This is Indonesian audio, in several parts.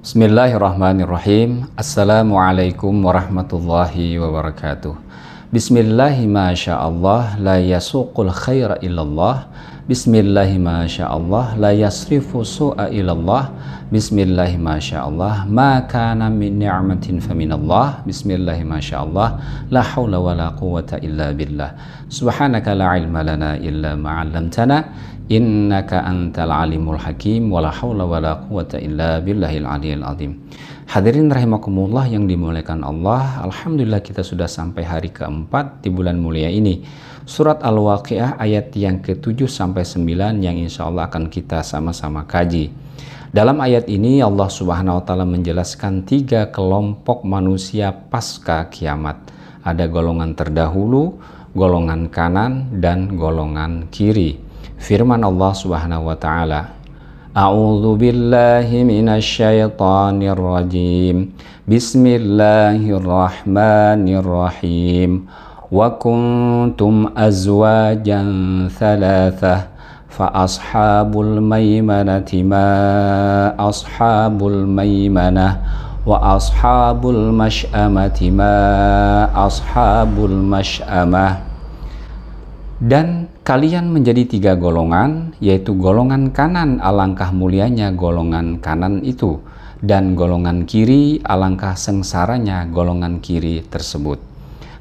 Bismillahirrahmanirrahim. Assalamualaikum warahmatullahi wabarakatuh. Bismillahi masyaallah la yasuqul khaira illallah. Bismillahi masyaallah la yasrifu su'a illallah. Bismillahi masyaallah ma kana min ni'matin faminallah. Bismillahi masyaallah la haula wala quwwata illa billah. Subhanaka la ilma lana illa ma 'allamtana innaka antal alimul hakim wala haula wala quwwata illa billahil aliyil azim. Hadirin rahimakumullah yang dimuliakan Allah, alhamdulillah kita sudah sampai hari keempat di bulan mulia ini. Surat Al-Waqiah ayat yang ke-7 sampai 9 yang insya Allah akan kita sama-sama kaji. Dalam ayat ini Allah Subhanahu wa taala menjelaskan 3 kelompok manusia pasca kiamat. Ada golongan terdahulu, golongan kanan, dan golongan kiri. Firman Allah Subhanahu wa taala, A'udzu billahi minasy syaithanir rajim. Bismillahirrahmanirrahim. Wa kuntum azwajan thalathah fa ashabul maimanati ma ashabul maimanah wa ashabul masy'amati ma ashabul masy'amah. Dan kalian menjadi 3 golongan, yaitu golongan kanan alangkah mulianya golongan kanan itu, dan golongan kiri alangkah sengsaranya golongan kiri tersebut.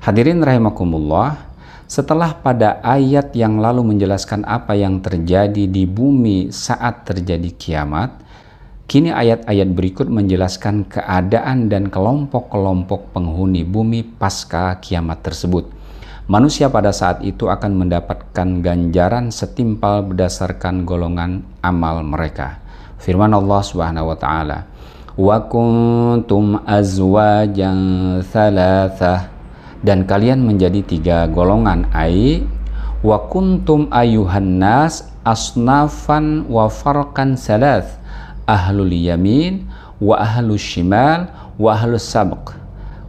Hadirin rahimakumullah, setelah pada ayat yang lalu menjelaskan apa yang terjadi di bumi saat terjadi kiamat, kini ayat-ayat berikut menjelaskan keadaan dan kelompok-kelompok penghuni bumi pasca kiamat tersebut. Manusia pada saat itu akan mendapatkan ganjaran setimpal berdasarkan golongan amal mereka. Firman Allah Subhanahu wa taala, "Wa kuntum azwajan thalathah." Dan kalian menjadi 3 golongan, ai wa kuntum ayuhan nas asnafan wa farqan salath, ahlul yamin wa ahlus shimal wa ahlus sabq.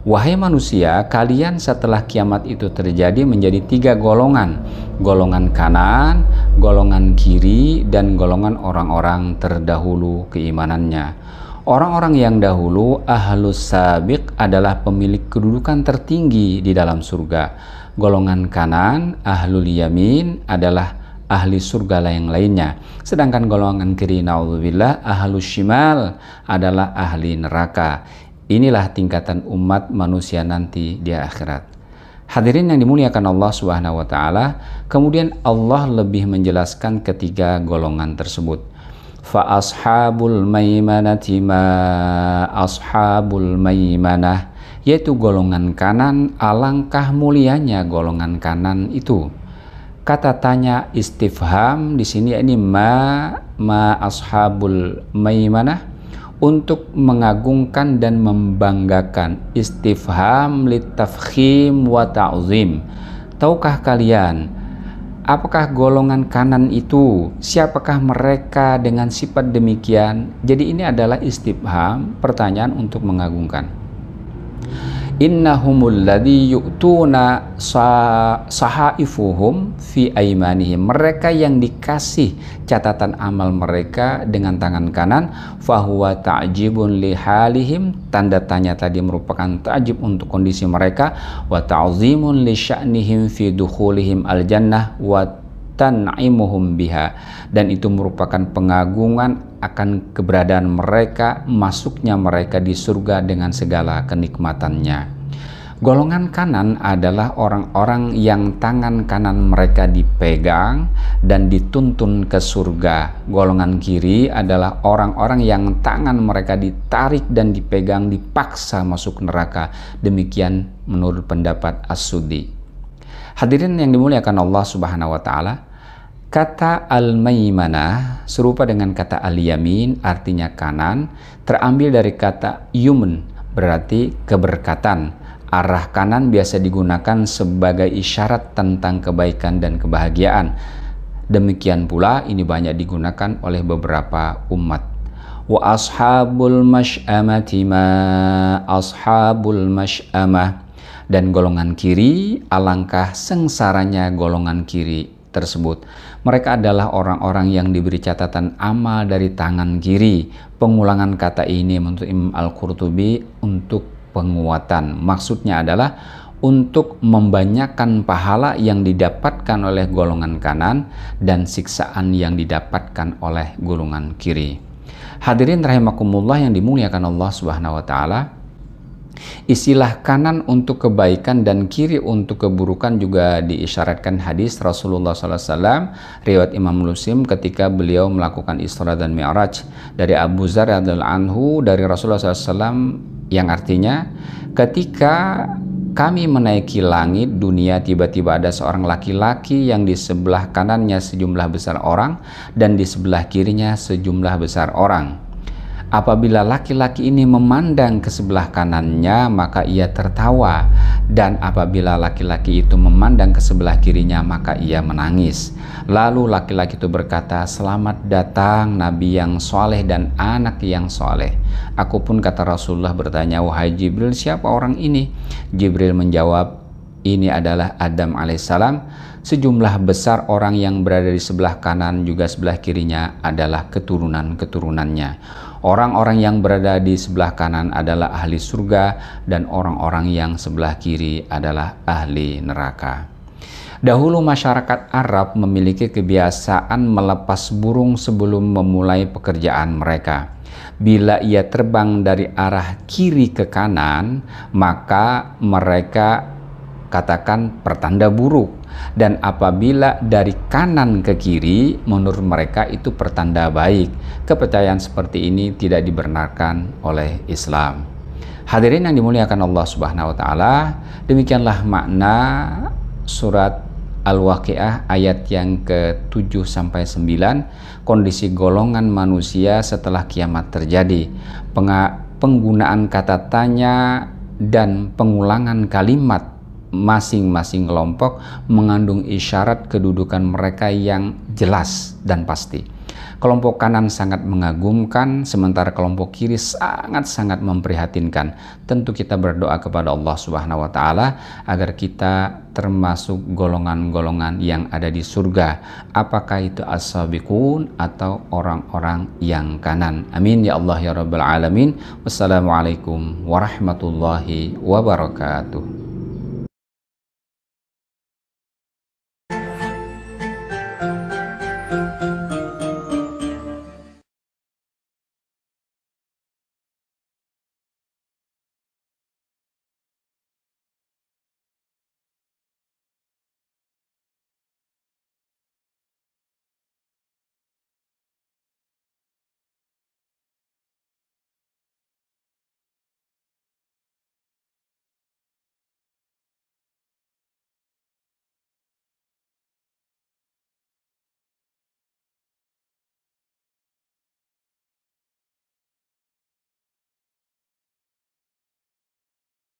Wahai manusia, kalian setelah kiamat itu terjadi menjadi 3 golongan. Golongan kanan, golongan kiri, dan golongan orang-orang terdahulu keimanannya. Orang-orang yang dahulu, ahlus sabiq, adalah pemilik kedudukan tertinggi di dalam surga. Golongan kanan, ahlul yamin, adalah ahli surga yang lainnya. Sedangkan golongan kiri, naudzubillah, ahlus shimal, adalah ahli neraka. Inilah tingkatan umat manusia nanti di akhirat. Hadirin yang dimuliakan Allah Subhanahu wa taala, kemudian Allah lebih menjelaskan ketiga golongan tersebut. Fa ashabul maimanati ma ashabul maimanah, yaitu golongan kanan alangkah mulianya golongan kanan itu. Kata tanya istifham di sini ini ma ashabul maimanah, untuk mengagungkan dan membanggakan. Istifham litafkhim wa ta'zim. Tahukah kalian apakah golongan kanan itu? Siapakah mereka dengan sifat demikian? Jadi ini adalah istifham, pertanyaan untuk mengagungkan. Innahumul ladzi yu'tuna sahaifuhum fi aimanihim. Mereka yang dikasih catatan amal mereka dengan tangan kanan. Fahuwa ta'jibun lihalihim. Tanda tanya tadi merupakan ta'jib untuk kondisi mereka. Wa ta'zimun li sya'nihim fi dukhulihim al-jannah wa tan'imuhum biha. Dan itu merupakan pengagungan akan keberadaan mereka, masuknya mereka di surga dengan segala kenikmatannya. Golongan kanan adalah orang-orang yang tangan kanan mereka dipegang dan dituntun ke surga. Golongan kiri adalah orang-orang yang tangan mereka ditarik dan dipegang, dipaksa masuk neraka. Demikian menurut pendapat As-Suddi. Hadirin yang dimuliakan Allah Subhanahu wa taala, kata al-maimanah serupa dengan kata al-yamin, artinya kanan, terambil dari kata yumun, berarti keberkatan. Arah kanan biasa digunakan sebagai isyarat tentang kebaikan dan kebahagiaan. Demikian pula ini banyak digunakan oleh beberapa umat. Wa ashabul masy'amati ma ashabul masy'amah. Dan golongan kiri alangkah sengsaranya golongan kiri tersebut. Mereka adalah orang-orang yang diberi catatan amal dari tangan kiri. Pengulangan kata ini menurut Imam Al-Qurtubi untuk penguatan. Maksudnya adalah untuk membanyakkan pahala yang didapatkan oleh golongan kanan dan siksaan yang didapatkan oleh golongan kiri. Hadirin rahimakumullah yang dimuliakan Allah Subhanahu wa taala. Istilah kanan untuk kebaikan dan kiri untuk keburukan juga diisyaratkan hadis Rasulullah SAW riwayat Imam Muslim ketika beliau melakukan Isra dan Mi'raj dari Abu Dzar radhiyallahu anhu dari Rasulullah SAW, yang artinya ketika kami menaiki langit dunia, tiba-tiba ada seorang laki-laki yang di sebelah kanannya sejumlah besar orang dan di sebelah kirinya sejumlah besar orang. Apabila laki-laki ini memandang ke sebelah kanannya, maka ia tertawa, dan apabila laki-laki itu memandang ke sebelah kirinya, maka ia menangis. Lalu laki-laki itu berkata, "Selamat datang Nabi yang soleh dan anak yang soleh." Aku pun, kata Rasulullah, bertanya, "Wahai Jibril, siapa orang ini?" Jibril menjawab, "Ini adalah Adam alaihissalam. Sejumlah besar orang yang berada di sebelah kanan juga sebelah kirinya adalah keturunan-keturunannya. Orang-orang yang berada di sebelah kanan adalah ahli surga dan orang-orang yang sebelah kiri adalah ahli neraka." Dahulu masyarakat Arab memiliki kebiasaan melepas burung sebelum memulai pekerjaan mereka. Bila ia terbang dari arah kiri ke kanan, maka mereka katakan pertanda buruk, dan apabila dari kanan ke kiri, menurut mereka itu pertanda baik. Kepercayaan seperti ini tidak dibenarkan oleh Islam. Hadirin yang dimuliakan Allah Subhanahu wa taala, demikianlah makna surat Al-Waqiah ayat yang ke-7 sampai 9, kondisi golongan manusia setelah kiamat terjadi. Penggunaan kata tanya dan pengulangan kalimat masing-masing kelompok mengandung isyarat kedudukan mereka yang jelas dan pasti. Kelompok kanan sangat mengagumkan, sementara kelompok kiri sangat-sangat memprihatinkan. Tentu kita berdoa kepada Allah Subhanahu wa taala agar kita termasuk golongan-golongan yang ada di surga. Apakah itu as-sabiqun atau orang-orang yang kanan? Amin ya Allah ya rabbal alamin. Wassalamualaikum warahmatullahi wabarakatuh.